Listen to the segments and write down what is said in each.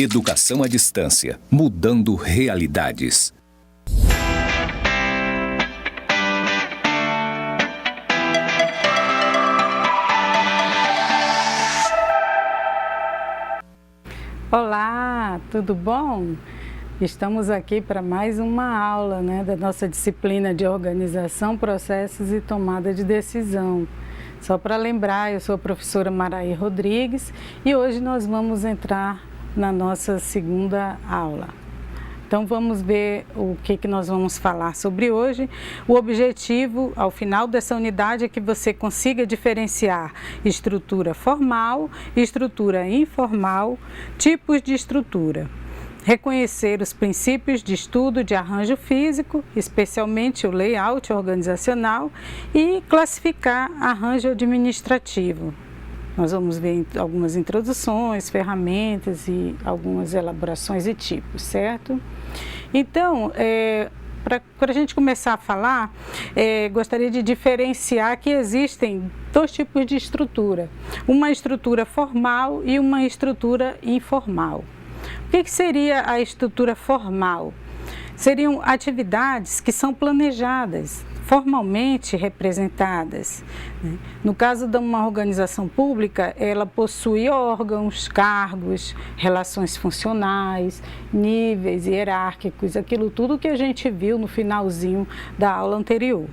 Educação à distância, mudando realidades. Olá, tudo bom? Estamos aqui para mais uma aula, da nossa disciplina de organização, processos e tomada de decisão. Só para lembrar, eu sou a professora Maraí Rodrigues e hoje nós vamos entrar na nossa segunda aula. Então vamos ver o que nós vamos falar sobre hoje. O objetivo, ao final dessa unidade, é que você consiga diferenciar estrutura formal e estrutura informal, tipos de estrutura. Reconhecer os princípios de estudo de arranjo físico, especialmente o layout organizacional, e classificar arranjo administrativo. Nós vamos ver algumas introduções, ferramentas e algumas elaborações e tipos, certo? Então, para a gente começar a falar, gostaria de diferenciar que existem dois tipos de estrutura. Uma estrutura formal e uma estrutura informal. O que seria a estrutura formal? Seriam atividades que são planejadas, formalmente representadas. No caso de uma organização pública, ela possui órgãos, cargos, relações funcionais, níveis hierárquicos, aquilo tudo que a gente viu no finalzinho da aula anterior.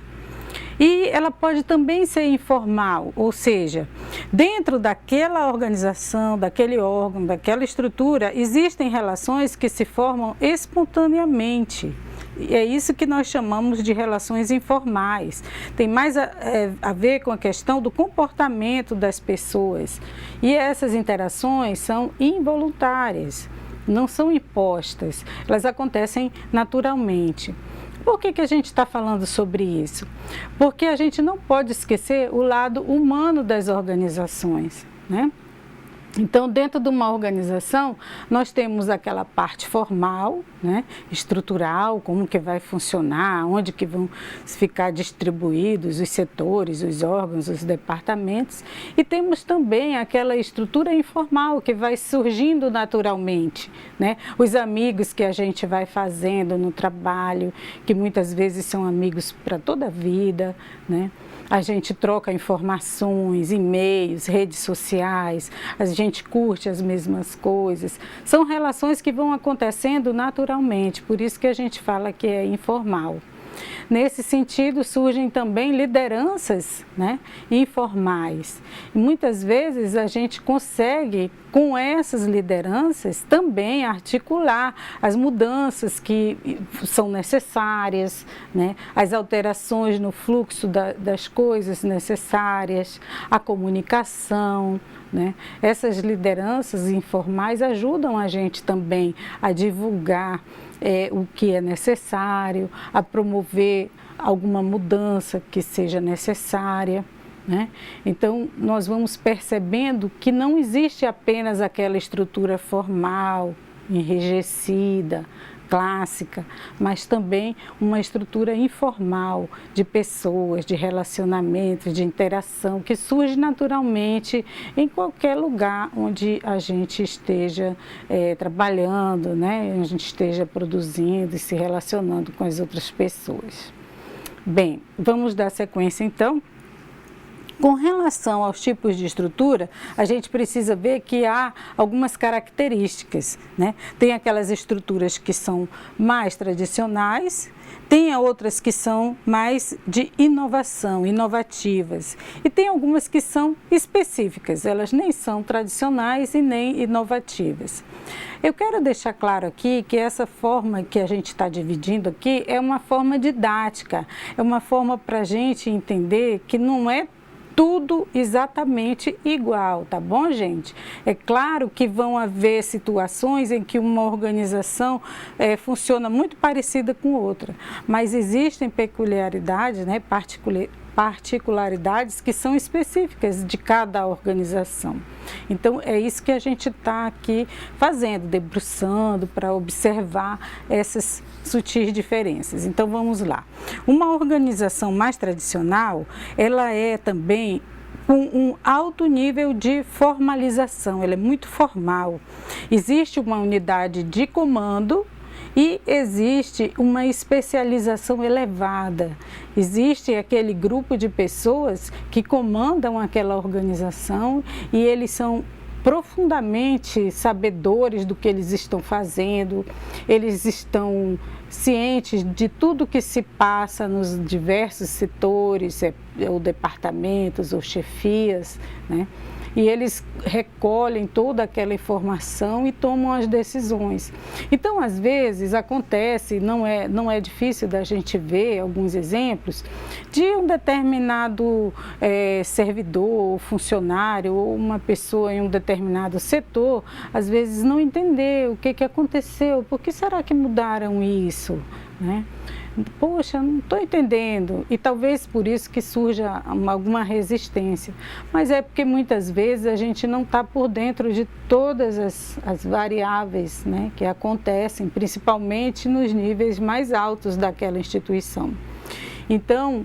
E ela pode também ser informal, ou seja, dentro daquela organização, daquele órgão, daquela estrutura, existem relações que se formam espontaneamente. E é isso que nós chamamos de relações informais. Tem mais a ver com a questão do comportamento das pessoas. E essas interações são involuntárias, não são impostas, elas acontecem naturalmente. Por que a gente está falando sobre isso? Porque a gente não pode esquecer o lado humano das organizações, né? Então, dentro de uma organização, nós temos aquela parte formal, estrutural, como que vai funcionar, onde que vão ficar distribuídos os setores, os órgãos, os departamentos. E temos também aquela estrutura informal que vai surgindo naturalmente, Os amigos que a gente vai fazendo no trabalho, que muitas vezes são amigos para toda a vida, A gente troca informações, e-mails, redes sociais, a gente curte as mesmas coisas. São relações que vão acontecendo naturalmente, por isso que a gente fala que é informal. Nesse sentido, surgem também lideranças informais. E muitas vezes a gente consegue, com essas lideranças, também articular as mudanças que são necessárias, as alterações no fluxo das coisas necessárias, a comunicação. Essas lideranças informais ajudam a gente também a divulgar o que é necessário, a promover alguma mudança que seja necessária. Então, nós vamos percebendo que não existe apenas aquela estrutura formal, enrijecida, clássica, mas também uma estrutura informal de pessoas, de relacionamentos, de interação, que surge naturalmente em qualquer lugar onde a gente esteja trabalhando, a gente esteja produzindo e se relacionando com as outras pessoas. Bem, vamos dar sequência então. Com relação aos tipos de estrutura, a gente precisa ver que há algumas características, Tem aquelas estruturas que são mais tradicionais, tem outras que são mais de inovação, inovativas, e tem algumas que são específicas, elas nem são tradicionais e nem inovativas. Eu quero deixar claro aqui que essa forma que a gente está dividindo aqui é uma forma didática, é uma forma para a gente entender que não é tudo exatamente igual, tá bom, gente? É claro que vão haver situações em que uma organização funciona muito parecida com outra, mas existem peculiaridades, particularidades que são específicas de cada organização. Então, é isso que a gente está aqui fazendo, debruçando para observar essas sutis diferenças. Então, vamos lá. Uma organização mais tradicional, ela é também um alto nível de formalização, ele é muito formal. Existe uma unidade de comando e existe uma especialização elevada. Existe aquele grupo de pessoas que comandam aquela organização e eles são profundamente sabedores do que eles estão fazendo, eles estão cientes de tudo que se passa nos diversos setores, ou departamentos, ou chefias, né? E eles recolhem toda aquela informação e tomam as decisões. Então, às vezes, acontece, não é difícil da gente ver alguns exemplos, de um determinado servidor, funcionário, ou uma pessoa em um determinado setor, às vezes não entender o que aconteceu, por que será que mudaram isso, né? Poxa, não estou entendendo, e talvez por isso que surja alguma resistência, mas é porque muitas vezes a gente não está por dentro de todas as variáveis, né, que acontecem, principalmente nos níveis mais altos daquela instituição. Então,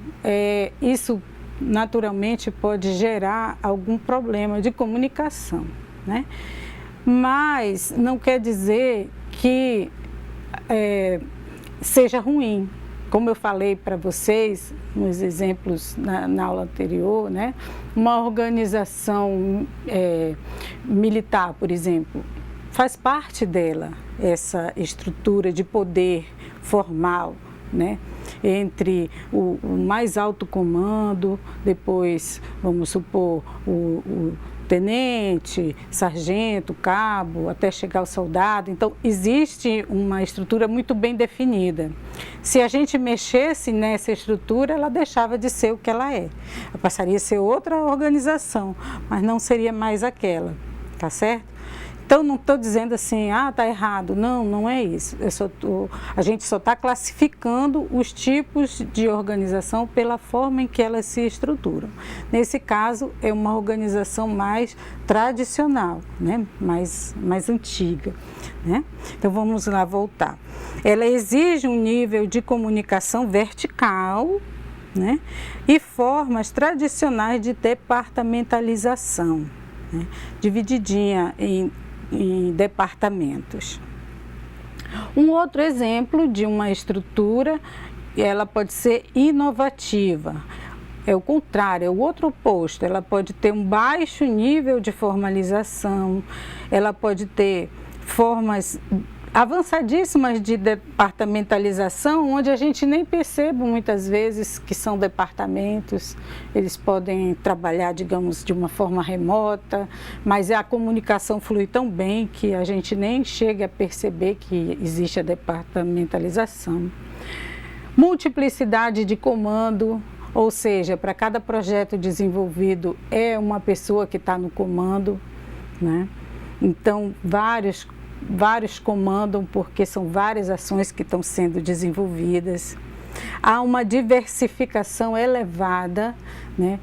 isso naturalmente pode gerar algum problema de comunicação, né? Mas não quer dizer que seja ruim. Como eu falei para vocês, nos exemplos na aula anterior, né? Uma organização militar, por exemplo, faz parte dela essa estrutura de poder formal, né? Entre o mais alto comando, depois, vamos supor, o tenente, sargento, cabo, até chegar ao soldado. Então, existe uma estrutura muito bem definida. Se a gente mexesse nessa estrutura, ela deixava de ser o que ela é. Ela passaria a ser outra organização, mas não seria mais aquela, tá certo? Então, não estou dizendo assim, está errado. Não, não é isso. A gente só está classificando os tipos de organização pela forma em que elas se estruturam. Nesse caso, é uma organização mais tradicional, né? mais antiga, né? Então, vamos lá voltar. Ela exige um nível de comunicação vertical, né? E formas tradicionais de departamentalização, né? Divididinha em departamentos. Um outro exemplo de uma estrutura, ela pode ser inovativa. É o contrário, é o outro oposto. Ela pode ter um baixo nível de formalização, ela pode ter formas avançadíssimas de departamentalização, onde a gente nem percebe muitas vezes que são departamentos. Eles podem trabalhar, digamos, de uma forma remota, mas a comunicação flui tão bem que a gente nem chega a perceber que existe a departamentalização. Multiplicidade de comando, ou seja, para cada projeto desenvolvido é uma pessoa que está no comando, né? Então, vários comandam porque são várias ações que estão sendo desenvolvidas. Há uma diversificação elevada, né?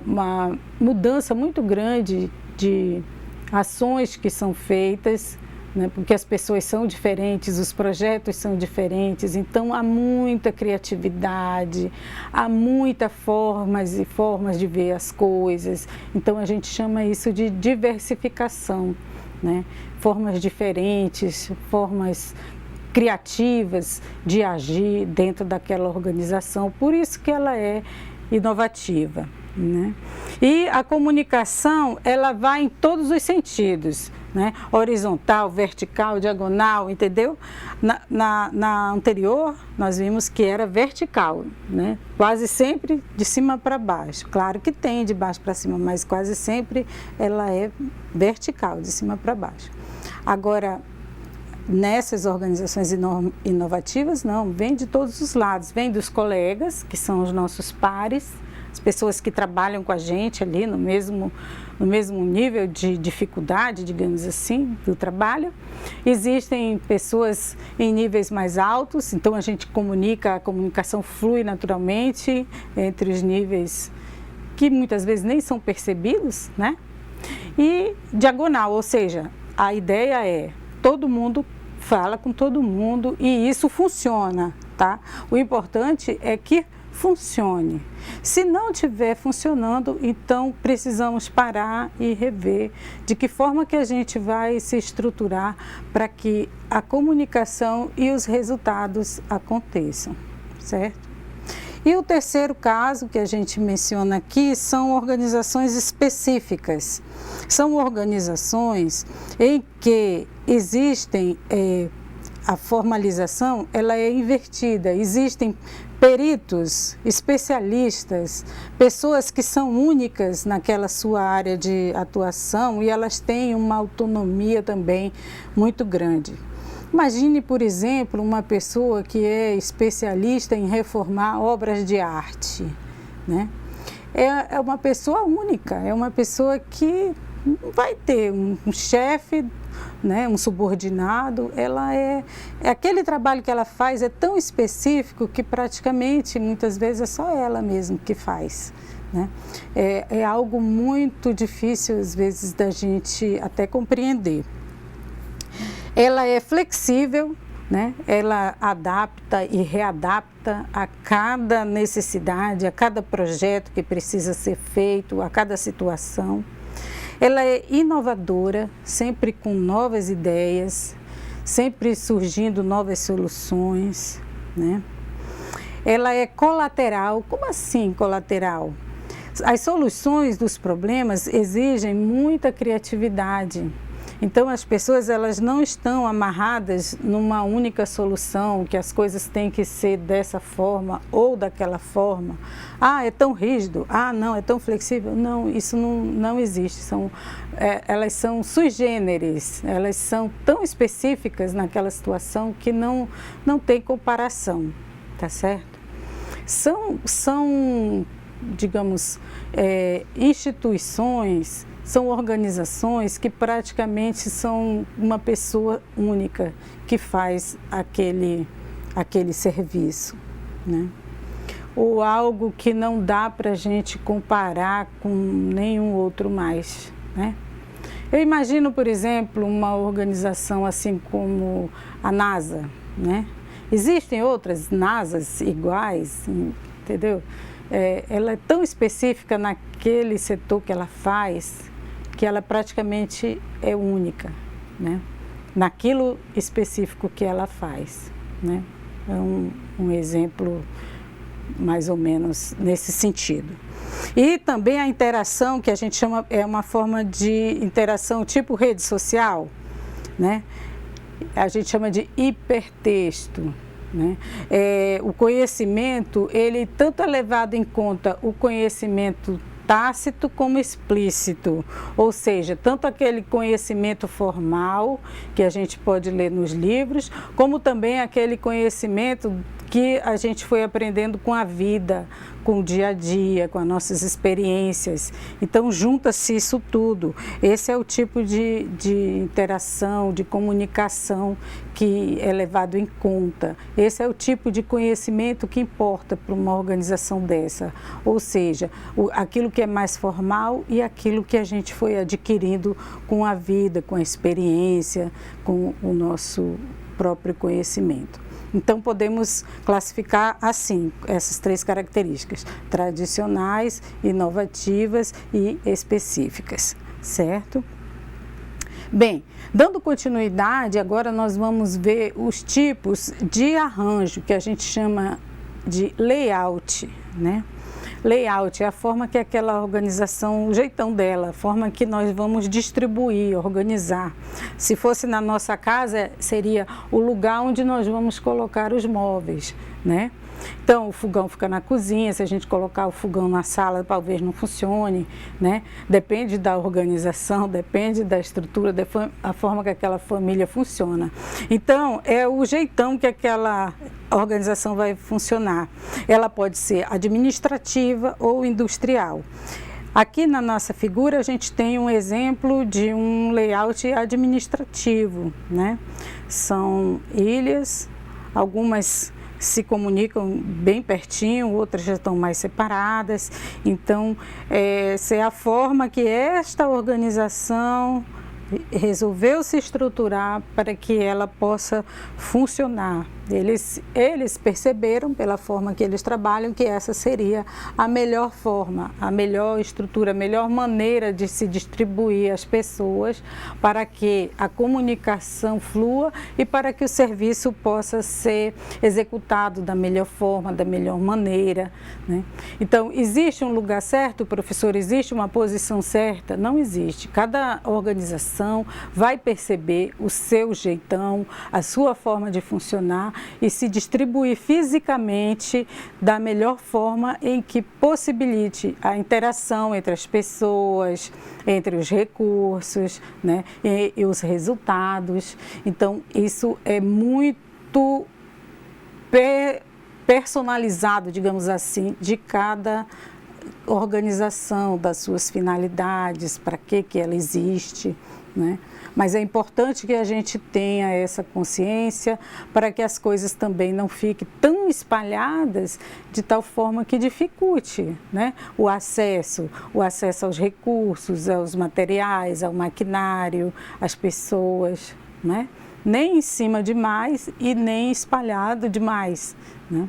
Uma mudança muito grande de ações que são feitas, né? Porque as pessoas são diferentes, os projetos são diferentes, então há muita criatividade, há muitas formas e formas de ver as coisas. Então a gente chama isso de diversificação, né? Formas diferentes, formas criativas de agir dentro daquela organização, por isso que ela é inovativa, né? E a comunicação, ela vai em todos os sentidos, né? Horizontal, vertical, diagonal, entendeu? Na anterior, nós vimos que era vertical, né? Quase sempre de cima para baixo. Claro que tem de baixo para cima, mas quase sempre ela é vertical, de cima para baixo. Agora, nessas organizações inovativas, não, vem de todos os lados, vem dos colegas, que são os nossos pares, as pessoas que trabalham com a gente ali no mesmo nível de dificuldade, digamos assim, do trabalho. Existem pessoas em níveis mais altos, então a gente comunica, a comunicação flui naturalmente entre os níveis que muitas vezes nem são percebidos, né? E diagonal, ou seja, a ideia é todo mundo fala com todo mundo e isso funciona, tá? O importante é que funcione. Se não estiver funcionando, então precisamos parar e rever de que forma que a gente vai se estruturar para que a comunicação e os resultados aconteçam, certo? E o terceiro caso que a gente menciona aqui são organizações específicas. São organizações em que existem, a formalização ela é invertida, existem peritos, especialistas, pessoas que são únicas naquela sua área de atuação e elas têm uma autonomia também muito grande. Imagine, por exemplo, uma pessoa que é especialista em reformar obras de arte, né? É uma pessoa única, é uma pessoa que vai ter um chefe, né, um subordinado. Ela aquele trabalho que ela faz é tão específico que praticamente, muitas vezes, é só ela mesma que faz, né? É algo muito difícil, às vezes, da gente até compreender. Ela é flexível, né? Ela adapta e readapta a cada necessidade, a cada projeto que precisa ser feito, a cada situação. Ela é inovadora, sempre com novas ideias, sempre surgindo novas soluções, né? Ela é colateral. Como assim colateral? As soluções dos problemas exigem muita criatividade. Então, as pessoas elas não estão amarradas numa única solução, que as coisas têm que ser dessa forma ou daquela forma. Ah, é tão rígido. Ah, não, é tão flexível. Não, isso não existe. Elas são sui generis, elas são tão específicas naquela situação que não tem comparação, tá certo? São digamos, instituições, são organizações que praticamente são uma pessoa única que faz aquele serviço, né? Ou algo que não dá para a gente comparar com nenhum outro mais, né? Eu imagino, por exemplo, uma organização assim como a NASA, né? Existem outras NASAs iguais, entendeu? Ela é tão específica naquele setor que ela faz, que ela praticamente é única, né? Naquilo específico que ela faz, né? É um exemplo mais ou menos nesse sentido. E também a interação, que a gente chama, é uma forma de interação tipo rede social, né? A gente chama de hipertexto, né? O conhecimento, ele tanto é levado em conta o conhecimento tácito como explícito, ou seja, tanto aquele conhecimento formal que a gente pode ler nos livros, como também aquele conhecimento que a gente foi aprendendo com a vida, com o dia a dia, com as nossas experiências. Então, junta-se isso tudo. Esse é o tipo de interação, de comunicação que é levado em conta. Esse é o tipo de conhecimento que importa para uma organização dessa. Ou seja, aquilo que é mais formal e aquilo que a gente foi adquirindo com a vida, com a experiência, com o nosso próprio conhecimento. Então, podemos classificar assim, essas três características: tradicionais, inovativas e específicas, certo? Bem, dando continuidade, agora nós vamos ver os tipos de arranjo, que a gente chama de layout, né? Layout é a forma que aquela organização, o jeitão dela, a forma que nós vamos distribuir, organizar. Se fosse na nossa casa, seria o lugar onde nós vamos colocar os móveis, né? Então, o fogão fica na cozinha. Se a gente colocar o fogão na sala, talvez não funcione, né? Depende da organização, depende da estrutura, da forma que aquela família funciona. Então, é o jeitão que aquela organização vai funcionar. Ela pode ser administrativa ou industrial. Aqui na nossa figura a gente tem um exemplo de um layout administrativo, né? São ilhas, algumas se comunicam bem pertinho, outras já estão mais separadas. Então, essa é a forma que esta organização resolveu se estruturar para que ela possa funcionar, Eles perceberam, pela forma que eles trabalham, que essa seria a melhor forma, a melhor estrutura, a melhor maneira de se distribuir as pessoas para que a comunicação flua e para que o serviço possa ser executado da melhor forma, da melhor maneira, né? Então, existe um lugar certo, professor? Existe uma posição certa? Não existe. Cada organização vai perceber o seu jeitão, a sua forma de funcionar e se distribuir fisicamente da melhor forma em que possibilite a interação entre as pessoas, entre os recursos, né, e os resultados. Então, isso é muito personalizado, digamos assim, de cada organização, das suas finalidades, para que ela existe, né? Mas é importante que a gente tenha essa consciência para que as coisas também não fiquem tão espalhadas de tal forma que dificulte, né, o acesso aos recursos, aos materiais, ao maquinário, às pessoas, né? Nem em cima demais e nem espalhado demais, né?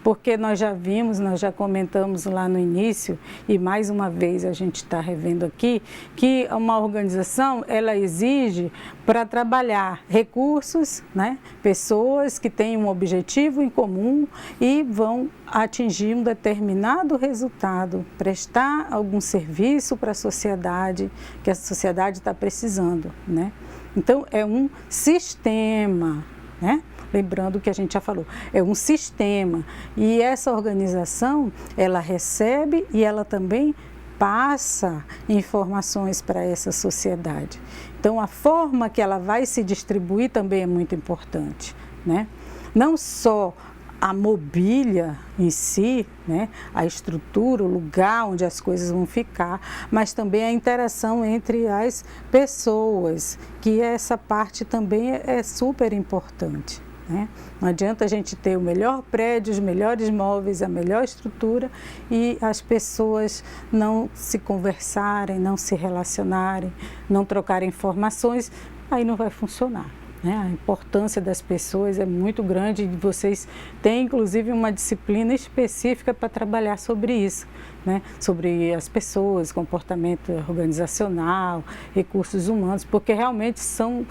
Porque nós já vimos, nós já comentamos lá no início, e mais uma vez a gente está revendo aqui, que uma organização, ela exige para trabalhar recursos, né? Pessoas que têm um objetivo em comum e vão atingir um determinado resultado, prestar algum serviço para a sociedade, que a sociedade está precisando, né? Então, é um sistema, né? Lembrando o que a gente já falou, é um sistema e essa organização, ela recebe e ela também passa informações para essa sociedade. Então, a forma que ela vai se distribuir também é muito importante, né? Não só a mobília em si, né, a estrutura, o lugar onde as coisas vão ficar, mas também a interação entre as pessoas, que essa parte também é super importante, né? Não adianta a gente ter o melhor prédio, os melhores móveis, a melhor estrutura e as pessoas não se conversarem, não se relacionarem, não trocarem informações, aí não vai funcionar, né? A importância das pessoas é muito grande e vocês têm inclusive uma disciplina específica para trabalhar sobre isso, né? Sobre as pessoas, comportamento organizacional, recursos humanos, porque realmente são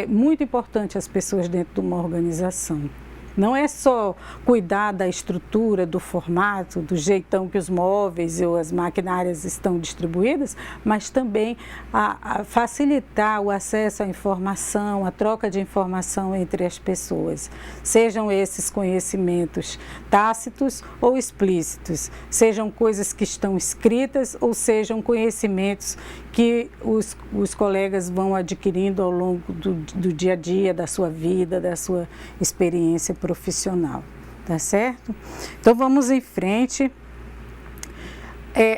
muito importantes as pessoas dentro de uma organização. Não é só cuidar da estrutura, do formato, do jeitão que os móveis ou as maquinárias estão distribuídas, mas também a facilitar o acesso à informação, a troca de informação entre as pessoas. Sejam esses conhecimentos tácitos ou explícitos, sejam coisas que estão escritas ou sejam conhecimentos que os colegas vão adquirindo ao longo do dia a dia, da sua vida, da sua experiência profissional, tá certo? Então vamos em frente.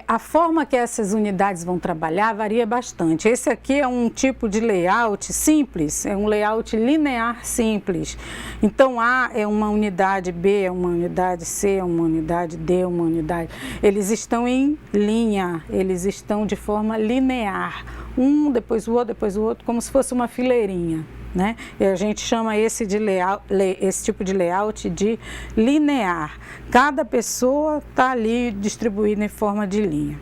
A forma que essas unidades vão trabalhar varia bastante. Esse aqui é um tipo de layout simples, é um layout linear simples. Então A é uma unidade, B é uma unidade, C é uma unidade, D é uma unidade. Eles estão em linha, eles estão de forma linear, um depois o outro, como se fosse uma fileirinha, né? E a gente chama esse tipo de layout de linear. Cada pessoa está ali distribuída em forma de linha.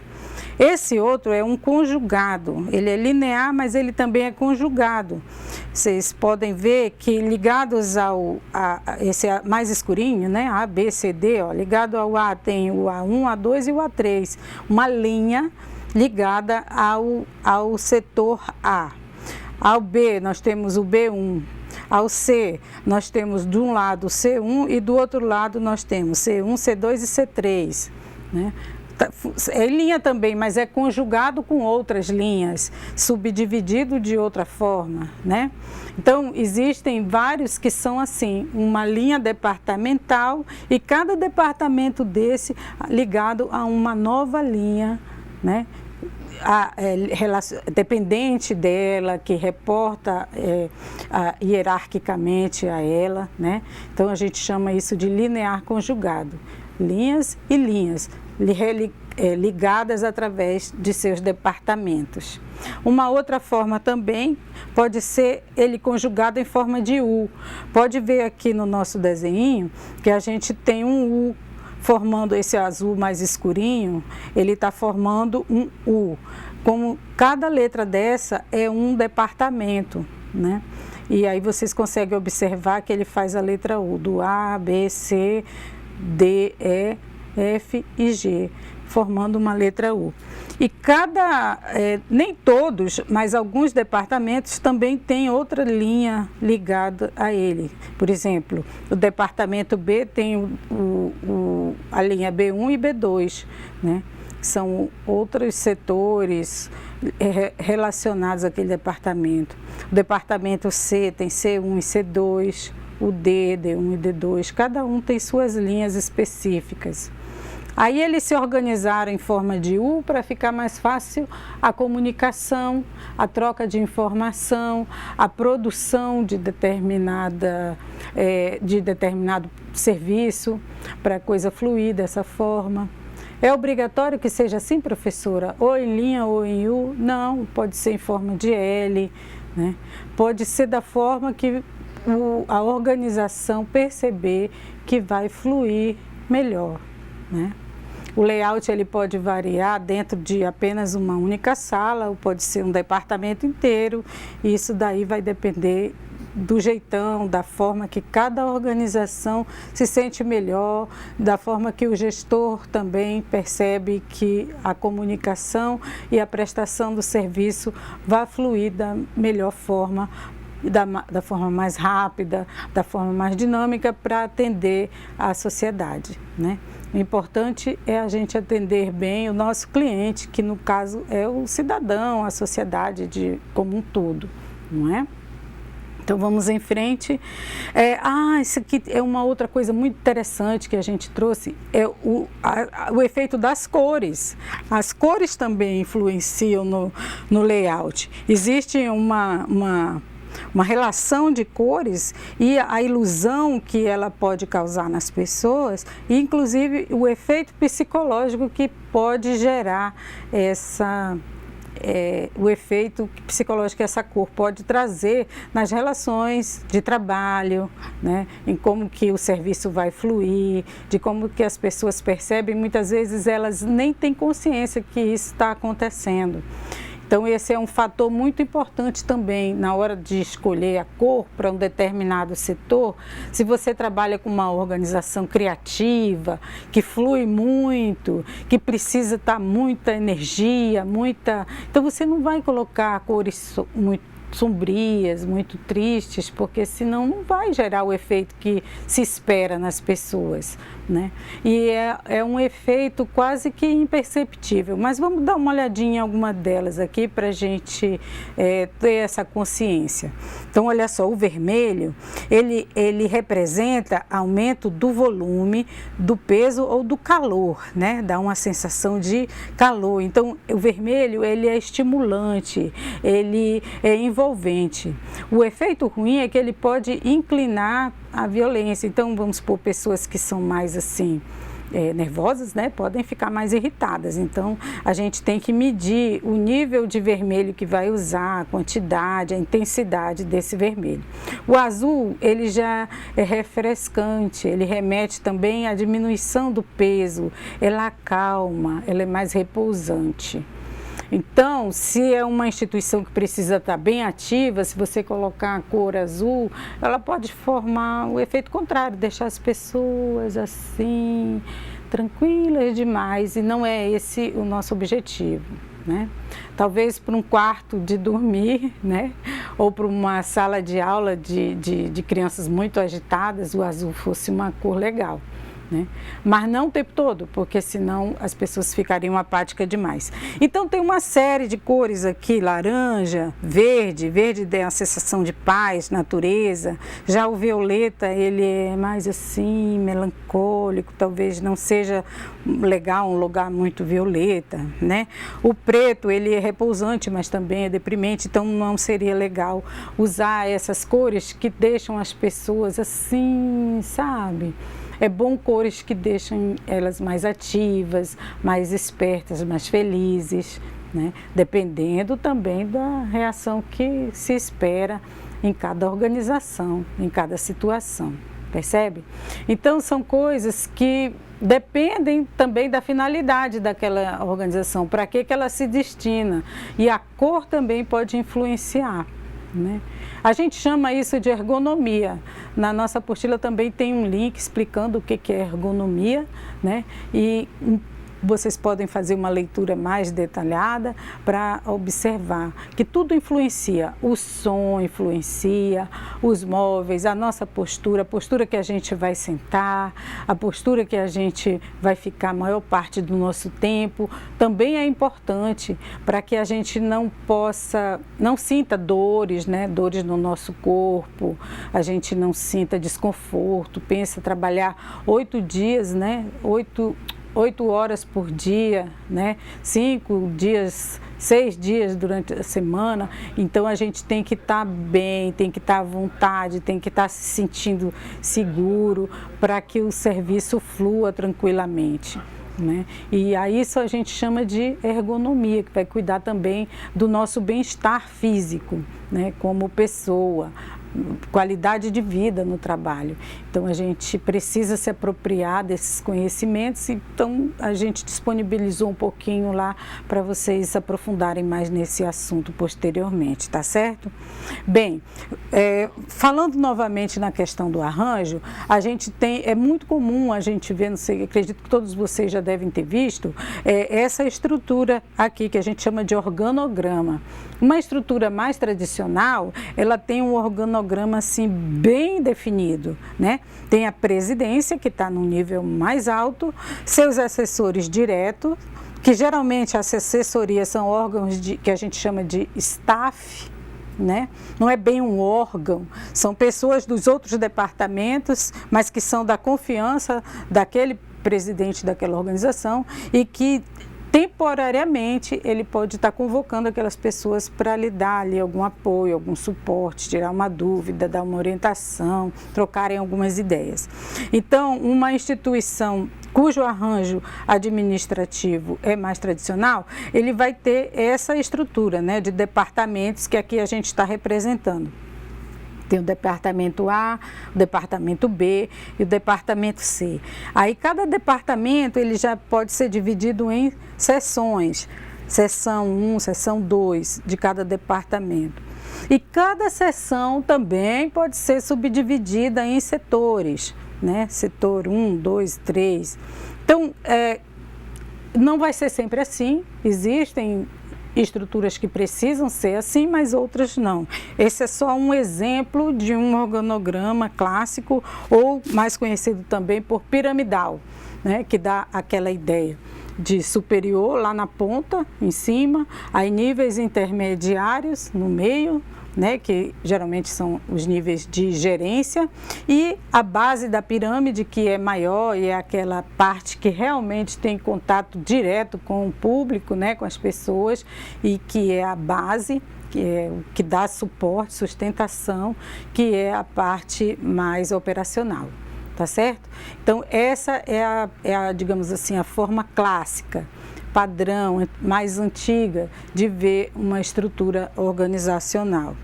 Esse outro é um conjugado, ele é linear, mas ele também é conjugado. Vocês podem ver que ligados esse mais escurinho, né? A, B, C, D, ó, ligado ao A tem o A1, A2 e o A3. Uma linha ligada ao setor A. Ao B, nós temos o B1. Ao C, nós temos de um lado o C1 e do outro lado nós temos C1, C2 e C3, né? É linha também, mas é conjugado com outras linhas, subdividido de outra forma, né? Então, existem vários que são assim, uma linha departamental e cada departamento desse ligado a uma nova linha, né? Dependente dela, que reporta hierarquicamente a ela, né? Então a gente chama isso de linear conjugado, linhas e linhas, ligadas através de seus departamentos. Uma outra forma também pode ser ele conjugado em forma de U. Pode ver aqui no nosso desenho que a gente tem um U formando esse azul mais escurinho, ele está formando um U. Como cada letra dessa é um departamento, né? E aí vocês conseguem observar que ele faz a letra U, do A, B, C, D, E, F e G, formando uma letra U. E nem todos, mas alguns departamentos também têm outra linha ligada a ele. Por exemplo, o departamento B tem a linha B1 e B2, né? São outros setores relacionados àquele departamento. O departamento C tem C1 e C2, o D, D1 e D2, cada um tem suas linhas específicas. Aí eles se organizaram em forma de U para ficar mais fácil a comunicação, a troca de informação, a produção de determinado serviço, para a coisa fluir dessa forma. É obrigatório que seja assim, professora? Ou em linha ou em U? Não, pode ser em forma de L, né? Pode ser da forma que a organização perceber que vai fluir melhor, né? O layout ele pode variar dentro de apenas uma única sala, ou pode ser um departamento inteiro. E isso daí vai depender do jeitão, da forma que cada organização se sente melhor, da forma que o gestor também percebe que a comunicação e a prestação do serviço vai fluir da melhor forma, da forma mais rápida, da forma mais dinâmica para atender a sociedade, né? O importante é a gente atender bem o nosso cliente, que no caso é o cidadão, a sociedade como um todo, não é? Então vamos em frente. Isso aqui é uma outra coisa muito interessante que a gente trouxe, é o efeito das cores. As cores também influenciam no layout. Existe uma relação de cores e a ilusão que ela pode causar nas pessoas, e inclusive o efeito psicológico que pode gerar o efeito psicológico que essa cor pode trazer nas relações de trabalho, né? Em como que o serviço vai fluir, de como que as pessoas percebem, muitas vezes elas nem têm consciência que isso está acontecendo. Então esse é um fator muito importante também na hora de escolher a cor para um determinado setor. Se você trabalha com uma organização criativa, que flui muito, que precisa estar muita energia, então você não vai colocar cores muito sombrias, muito tristes, porque senão não vai gerar o efeito que se espera nas pessoas, né? E é um efeito quase que imperceptível, mas vamos dar uma olhadinha em alguma delas aqui para a gente ter essa consciência. Então olha só, o vermelho, ele representa aumento do volume, do peso ou do calor, né? Dá uma sensação de calor. Então o vermelho, ele é estimulante, ele é envolvente. O efeito ruim é que ele pode inclinar a violência. Então, vamos supor, pessoas que são mais assim, nervosas, né, podem ficar mais irritadas. Então, a gente tem que medir o nível de vermelho que vai usar, a quantidade, a intensidade desse vermelho. O azul, ele já é refrescante, ele remete também à diminuição do peso, ela acalma, ela é mais repousante. Então, se é uma instituição que precisa estar bem ativa, se você colocar a cor azul, ela pode formar o efeito contrário, deixar as pessoas assim, tranquilas demais, e não é esse o nosso objetivo, né? Talvez para um quarto de dormir, né? Ou para uma sala de aula de crianças muito agitadas, o azul fosse uma cor legal, né? Mas não o tempo todo, porque senão as pessoas ficariam apáticas demais. Então tem uma série de cores aqui, laranja, verde dá a sensação de paz, natureza. Já o violeta, ele é mais assim, melancólico, talvez não seja legal um lugar muito violeta, né? O preto, ele é repousante, mas também é deprimente, então não seria legal usar essas cores que deixam as pessoas assim, sabe? É bom cores que deixem elas mais ativas, mais espertas, mais felizes, né? Dependendo também da reação que se espera em cada organização, em cada situação, percebe? Então, são coisas que dependem também da finalidade daquela organização, para que ela se destina, e a cor também pode influenciar, né? A gente chama isso de ergonomia. Na nossa apostila também tem um link explicando o que é ergonomia, né? E vocês podem fazer uma leitura mais detalhada para observar que tudo influencia. O som influencia, os móveis, a nossa postura, a postura que a gente vai sentar, a postura que a gente vai ficar a maior parte do nosso tempo, também é importante para que a gente não sinta dores, né? Dores no nosso corpo, a gente não sinta desconforto. Pensa trabalhar 8 dias, né? 8 horas por dia, né? 5 dias, 6 dias durante a semana. Então a gente tem que estar bem, tem que estar à vontade, tem que estar se sentindo seguro para que o serviço flua tranquilamente, né? E a isso a gente chama de ergonomia, que vai cuidar também do nosso bem-estar físico, né? Como pessoa, qualidade de vida no trabalho. Então a gente precisa se apropriar desses conhecimentos, então a gente disponibilizou um pouquinho lá para vocês se aprofundarem mais nesse assunto posteriormente, tá certo? Bem, falando novamente na questão do arranjo, a gente é muito comum a gente ver, não sei, acredito que todos vocês já devem ter visto, essa estrutura aqui que a gente chama de organograma. Uma estrutura mais tradicional, ela tem um organograma assim bem definido, né? Tem a presidência, que está no nível mais alto, seus assessores diretos, que geralmente as assessorias são órgãos que a gente chama de staff, né? Não é bem um órgão, são pessoas dos outros departamentos, mas que são da confiança daquele presidente daquela organização e que temporariamente ele pode estar convocando aquelas pessoas para lhe dar ali algum apoio, algum suporte, tirar uma dúvida, dar uma orientação, trocarem algumas ideias. Então, uma instituição cujo arranjo administrativo é mais tradicional, ele vai ter essa estrutura, né, de departamentos que aqui a gente está representando. Tem o departamento A, o departamento B e o departamento C. Aí cada departamento ele já pode ser dividido em seções, seção 1, seção 2 de cada departamento. E cada seção também pode ser subdividida em setores, né? Setor 1, 2, 3. Então, não vai ser sempre assim, existem estruturas que precisam ser assim, mas outras não. Esse é só um exemplo de um organograma clássico, ou mais conhecido também por piramidal, né, que dá aquela ideia de superior lá na ponta, em cima, aí níveis intermediários no meio, né, que geralmente são os níveis de gerência, e a base da pirâmide, que é maior e é aquela parte que realmente tem contato direto com o público, né, com as pessoas, e que é a base, que é o que dá suporte, sustentação, que é a parte mais operacional. Tá certo? Então, essa é digamos assim, a forma clássica, padrão, mais antiga de ver uma estrutura organizacional.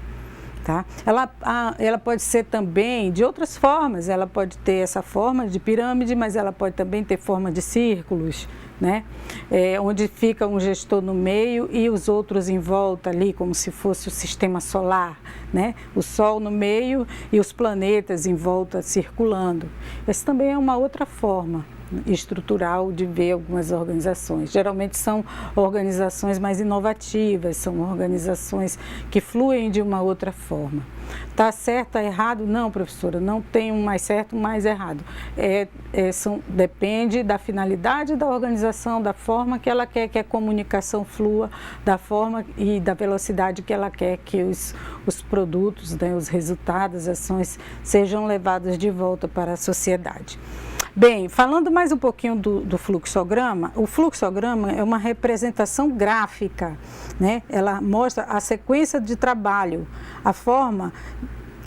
Tá? Ela pode ser também de outras formas, ela pode ter essa forma de pirâmide, mas ela pode também ter forma de círculos, né? Onde fica um gestor no meio e os outros em volta ali, como se fosse o sistema solar, né? O Sol no meio e os planetas em volta circulando. Essa também é uma outra forma estrutural de ver algumas organizações. Geralmente são organizações mais inovativas, são organizações que fluem de uma outra forma. Tá certo, tá errado? Não, professora, não tem um mais certo, um mais errado. Depende da finalidade da organização, da forma que ela quer que a comunicação flua, da forma e da velocidade que ela quer que os produtos, né, os resultados, as ações sejam levados de volta para a sociedade. Bem, falando mais um pouquinho do fluxograma, o fluxograma é uma representação gráfica, né? Ela mostra a sequência de trabalho, a forma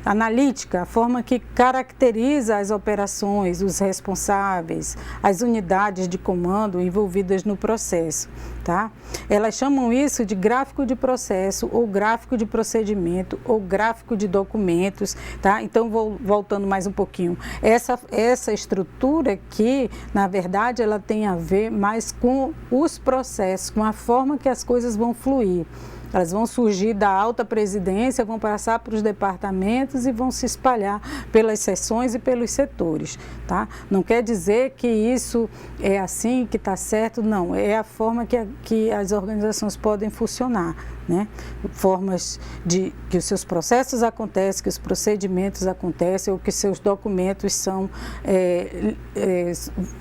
analítica, a forma que caracteriza as operações, os responsáveis, as unidades de comando envolvidas no processo, tá? Elas chamam isso de gráfico de processo, ou gráfico de procedimento, ou gráfico de documentos, tá? Então, voltando mais um pouquinho, essa estrutura aqui, na verdade, ela tem a ver mais com os processos, com a forma que as coisas vão fluir. Elas vão surgir da alta presidência, vão passar para os departamentos e vão se espalhar pelas seções e pelos setores, tá? Não quer dizer que isso é assim, que está certo, não. É a forma que as organizações podem funcionar, né? Formas de que os seus processos acontecem, que os procedimentos acontecem, ou que seus documentos são,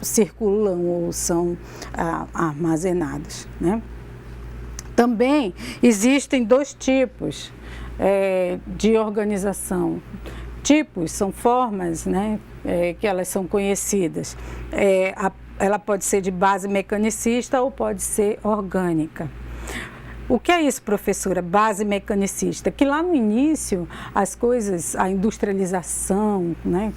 circulam ou são armazenados, né? Também existem dois tipos de organização. Tipos são formas, né, que elas são conhecidas. Ela pode ser de base mecanicista ou pode ser orgânica. O que é isso, professora? Base mecanicista. Que lá no início, as coisas, a industrialização, né,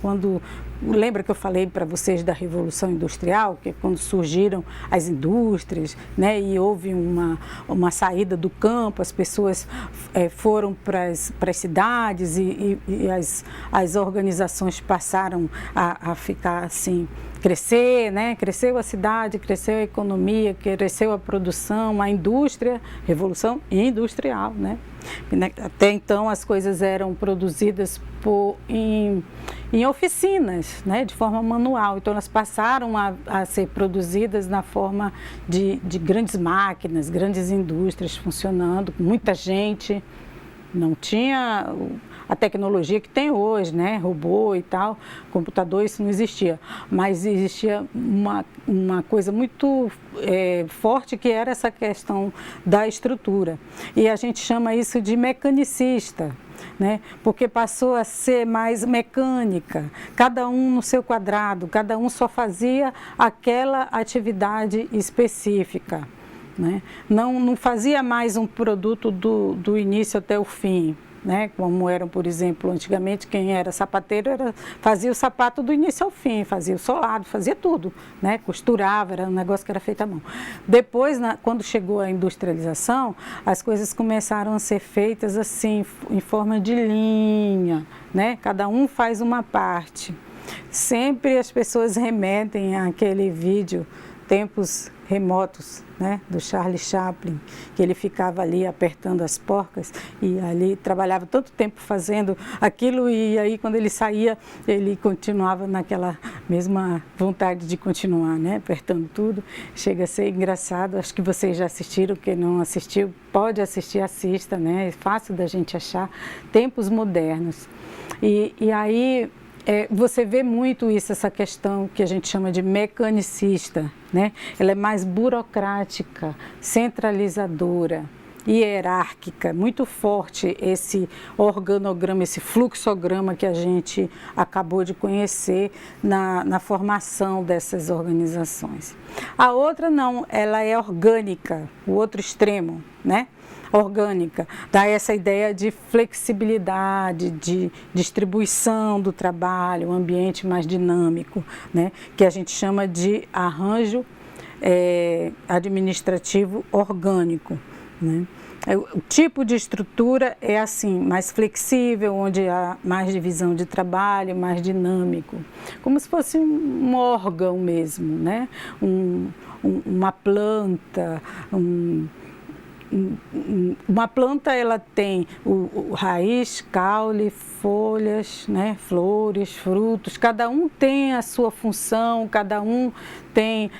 lembra que eu falei para vocês da Revolução Industrial, que é quando surgiram as indústrias, né, e houve uma saída do campo, as pessoas foram para as cidades e as organizações passaram a ficar assim, crescer, né? Cresceu a cidade, cresceu a economia, cresceu a produção, a indústria, revolução industrial, né? Até então as coisas eram produzidas em oficinas, né? De forma manual, então elas passaram a ser produzidas na forma de grandes máquinas, grandes indústrias funcionando, com muita gente. Não tinha a tecnologia que tem hoje, né? Robô e tal, computador, isso não existia. Mas existia uma coisa muito forte, que era essa questão da estrutura. E a gente chama isso de mecanicista, né? Porque passou a ser mais mecânica, cada um no seu quadrado, cada um só fazia aquela atividade específica, né? Não fazia mais um produto do início até o fim, né? Como eram, por exemplo, antigamente, quem era sapateiro fazia o sapato do início ao fim, fazia o solado, fazia tudo, né? Costurava, era um negócio que era feito à mão. Depois, quando chegou a industrialização, as coisas começaram a ser feitas assim, em forma de linha, né? Cada um faz uma parte. Sempre as pessoas remetem àquele vídeo, Tempos Remotos, né, do Charlie Chaplin, que ele ficava ali apertando as porcas e ali trabalhava tanto tempo fazendo aquilo, e aí quando ele saía, ele continuava naquela mesma vontade de continuar, né, apertando tudo. Chega a ser engraçado, acho que vocês já assistiram, quem não assistiu, pode assistir, assista, né, é fácil da gente achar. Tempos Modernos. E aí você vê muito isso, essa questão que a gente chama de mecanicista, né? Ela é mais burocrática, centralizadora, hierárquica, muito forte esse organograma, esse fluxograma que a gente acabou de conhecer na formação dessas organizações. A outra não, ela é orgânica, o outro extremo, né? Orgânica, dá essa ideia de flexibilidade, de distribuição do trabalho, um ambiente mais dinâmico, né? Que a gente chama de arranjo administrativo orgânico, né? O tipo de estrutura é assim, mais flexível, onde há mais divisão de trabalho, mais dinâmico, como se fosse um órgão mesmo, né? Uma planta, uma planta, ela tem o raiz, caule, folhas, né, flores, frutos, cada um tem a sua função, cada um tem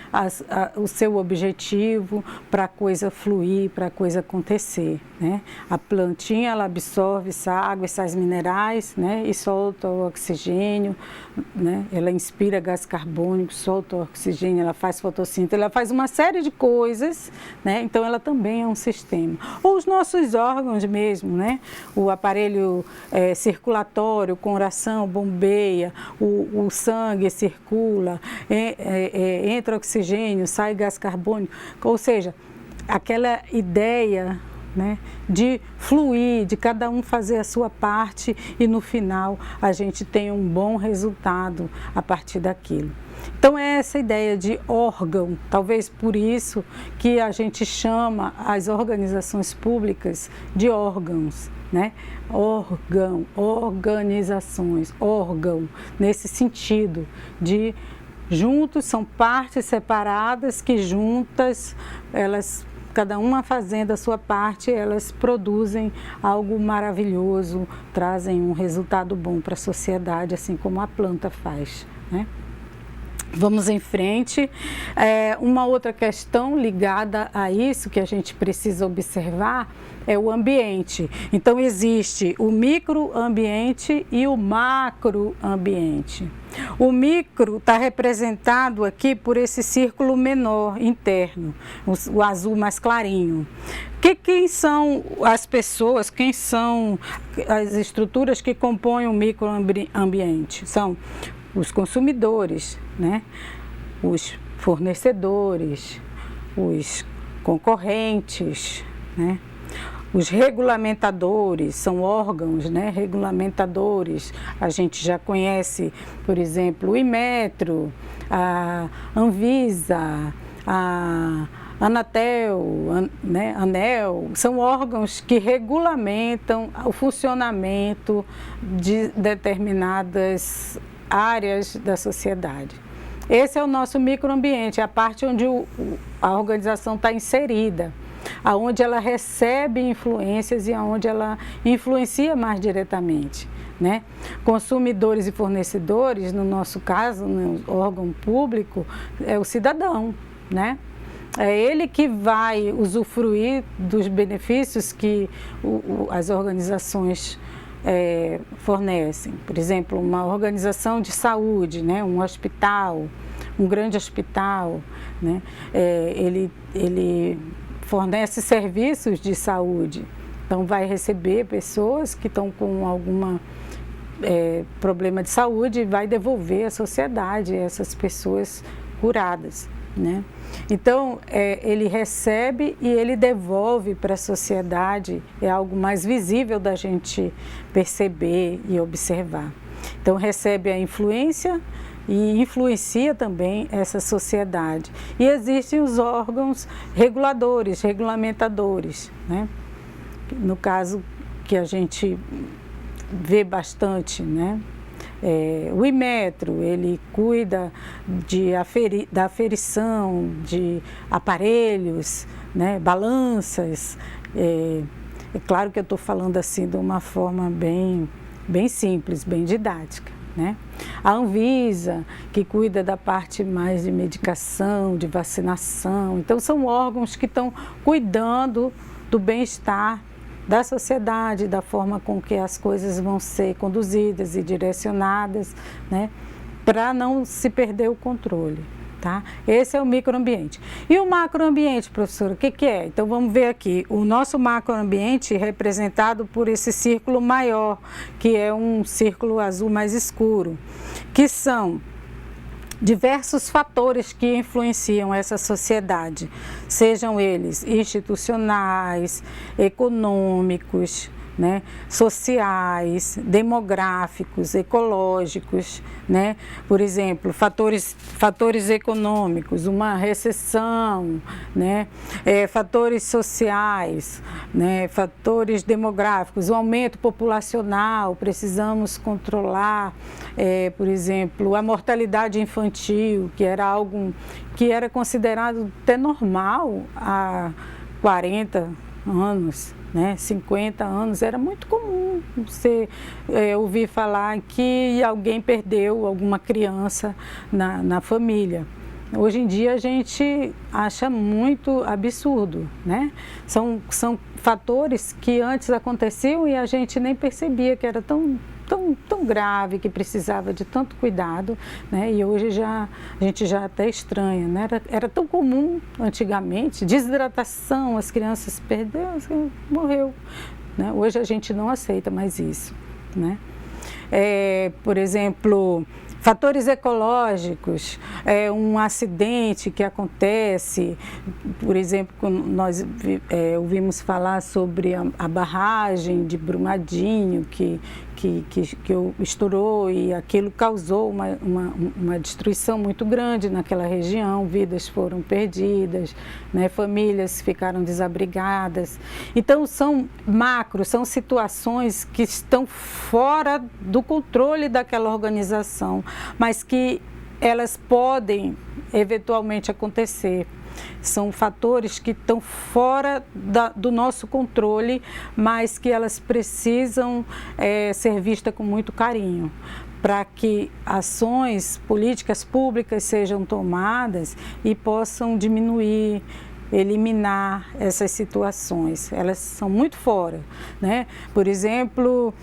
o seu objetivo para a coisa fluir, para a coisa acontecer, né? A plantinha, ela absorve água e sais minerais, né, e solta o oxigênio, né? Ela inspira gás carbônico, solta o oxigênio, ela faz fotossíntese, ela faz uma série de coisas, né? Então ela também é um sistema. Ou os nossos órgãos mesmo, né? O aparelho circulatório, com coração bombeia, o sangue circula, entra oxigênio, sai gás carbônico, ou seja, aquela ideia né, de fluir, de cada um fazer a sua parte e no final a gente tem um bom resultado a partir daquilo. Então é essa ideia de órgão, talvez por isso que a gente chama as organizações públicas de órgãos, né? Órgão, organizações, órgão, nesse sentido de juntos, são partes separadas que juntas, elas, cada uma fazendo a sua parte, elas produzem algo maravilhoso, trazem um resultado bom para a sociedade, assim como a planta faz, né? Vamos em frente. Uma outra questão ligada a isso que a gente precisa observar é o ambiente. Então existe o microambiente e o macroambiente. O micro está representado aqui por esse círculo menor interno, o azul mais clarinho. Quem são as pessoas, quem são as estruturas que compõem o microambiente? São os consumidores, né? Os fornecedores, os concorrentes, né? Os regulamentadores, são órgãos, né, regulamentadores. A gente já conhece, por exemplo, o Inmetro, a Anvisa, a Anatel, né, ANEEL, são órgãos que regulamentam o funcionamento de determinadas áreas da sociedade. Esse é o nosso microambiente, a parte onde a organização está inserida, aonde ela recebe influências e aonde ela influencia mais diretamente, né? Consumidores e fornecedores, no nosso caso, no órgão público, é o cidadão, né? É ele que vai usufruir dos benefícios que as organizações fornecem. Por exemplo, uma organização de saúde, né? Um hospital, um grande hospital, né? Ele fornece serviços de saúde, então vai receber pessoas que estão com algum problema de saúde e vai devolver à sociedade essas pessoas curadas, né? Então, ele recebe e ele devolve para a sociedade, é algo mais visível da gente perceber e observar. Então, recebe a influência e influencia também essa sociedade. E existem os órgãos reguladores, regulamentadores, né? No caso que a gente vê bastante, né? O Inmetro, ele cuida da aferição de aparelhos, né, balanças. É claro que eu estou falando assim de uma forma bem simples, bem didática, né? A Anvisa, que cuida da parte mais de medicação, de vacinação. Então, são órgãos que estão cuidando do bem-estar da sociedade, da forma com que as coisas vão ser conduzidas e direcionadas, né, para não se perder o controle, tá? Esse é o microambiente. E o macroambiente, professora, o que é? Então vamos ver aqui, o nosso macroambiente representado por esse círculo maior, que é um círculo azul mais escuro, que são diversos fatores que influenciam essa sociedade, sejam eles institucionais, econômicos, né, sociais, demográficos, ecológicos, né? Por exemplo, fatores econômicos, uma recessão, né? Fatores sociais, né? Fatores demográficos, o aumento populacional, precisamos controlar, por exemplo, a mortalidade infantil, que era algo que era considerado até normal há 40 anos, né, 50 anos, era muito comum você ouvir falar que alguém perdeu alguma criança na família. Hoje em dia a gente acha muito absurdo, né? São fatores que antes aconteciam e a gente nem percebia que era tão grave, que precisava de tanto cuidado, né? E hoje a gente já até estranha, né? Era tão comum antigamente, desidratação, as crianças perderam, morreu, né? Hoje a gente não aceita mais isso, né? Por exemplo, Fatores ecológicos, um acidente que acontece, por exemplo, quando nós ouvimos falar sobre a barragem de Brumadinho, que estourou e aquilo causou uma destruição muito grande naquela região, vidas foram perdidas, né? Famílias ficaram desabrigadas. Então são situações que estão fora do controle daquela organização, mas que elas podem eventualmente acontecer. São fatores que estão fora do nosso controle, mas que elas precisam ser vistas com muito carinho, para que ações, políticas públicas sejam tomadas e possam diminuir, eliminar essas situações. Elas são muito fora, né? Por exemplo,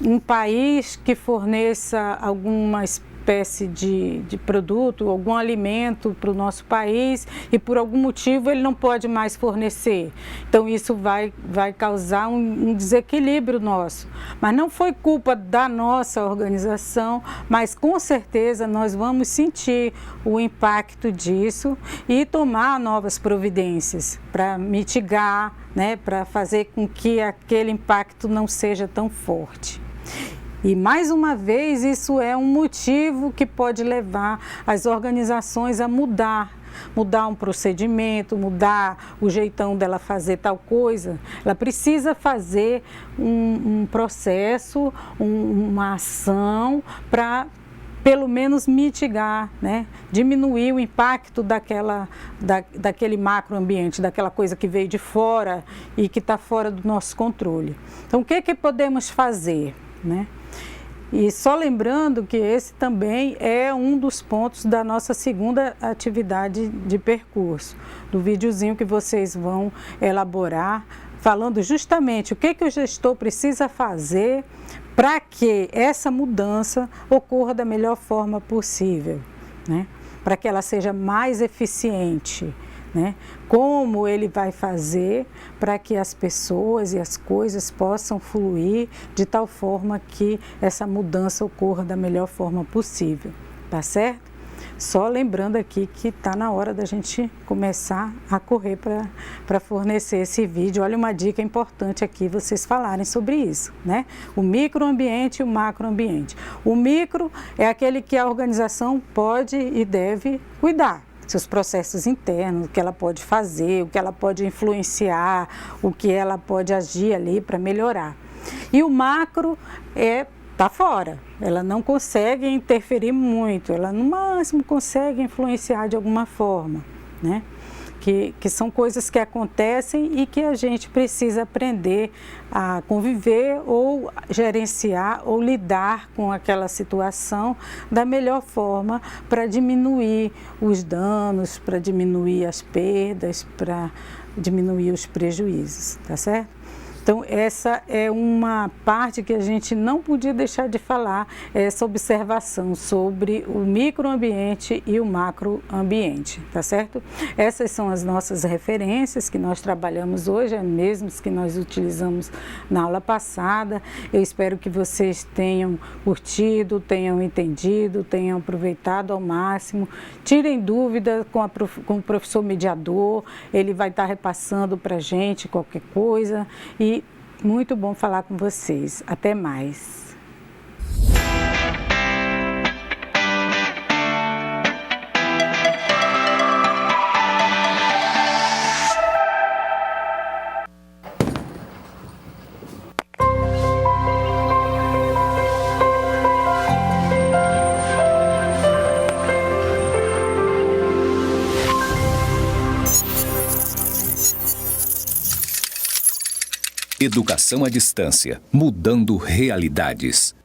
um país que forneça alguma espécie de produto, algum alimento para o nosso país e por algum motivo ele não pode mais fornecer. Então isso vai causar um desequilíbrio nosso. Mas não foi culpa da nossa organização, mas com certeza nós vamos sentir o impacto disso e tomar novas providências para mitigar, né, para fazer com que aquele impacto não seja tão forte. E, mais uma vez, isso é um motivo que pode levar as organizações a mudar um procedimento, mudar o jeitão dela fazer tal coisa. Ela precisa fazer um processo, uma ação para, pelo menos, mitigar, né? Diminuir o impacto daquele macroambiente, daquela coisa que veio de fora e que está fora do nosso controle. Então, o que podemos fazer, né? E só lembrando que esse também é um dos pontos da nossa segunda atividade de percurso, do videozinho que vocês vão elaborar, falando justamente o que o gestor precisa fazer para que essa mudança ocorra da melhor forma possível, né? Para que ela seja mais eficiente, né? Como ele vai fazer para que as pessoas e as coisas possam fluir de tal forma que essa mudança ocorra da melhor forma possível, tá certo? Só lembrando aqui que está na hora da gente começar a correr para fornecer esse vídeo. Olha, uma dica importante aqui, vocês falarem sobre isso, né? O microambiente e o macroambiente. O micro é aquele que a organização pode e deve cuidar. Seus processos internos, o que ela pode fazer, o que ela pode influenciar, o que ela pode agir ali para melhorar. E o macro está fora, ela não consegue interferir muito, ela no máximo consegue influenciar de alguma forma, né? Que são coisas que acontecem e que a gente precisa aprender a conviver ou gerenciar ou lidar com aquela situação da melhor forma para diminuir os danos, para diminuir as perdas, para diminuir os prejuízos, tá certo? Então, essa é uma parte que a gente não podia deixar de falar, essa observação sobre o microambiente e o macroambiente, tá certo? Essas são as nossas referências que nós trabalhamos hoje, as mesmas que nós utilizamos na aula passada. Eu espero que vocês tenham curtido, tenham entendido, tenham aproveitado ao máximo. Tirem dúvida com o professor mediador, ele vai estar repassando para a gente qualquer coisa. E muito bom falar com vocês. Até mais. Educação à distância, mudando realidades.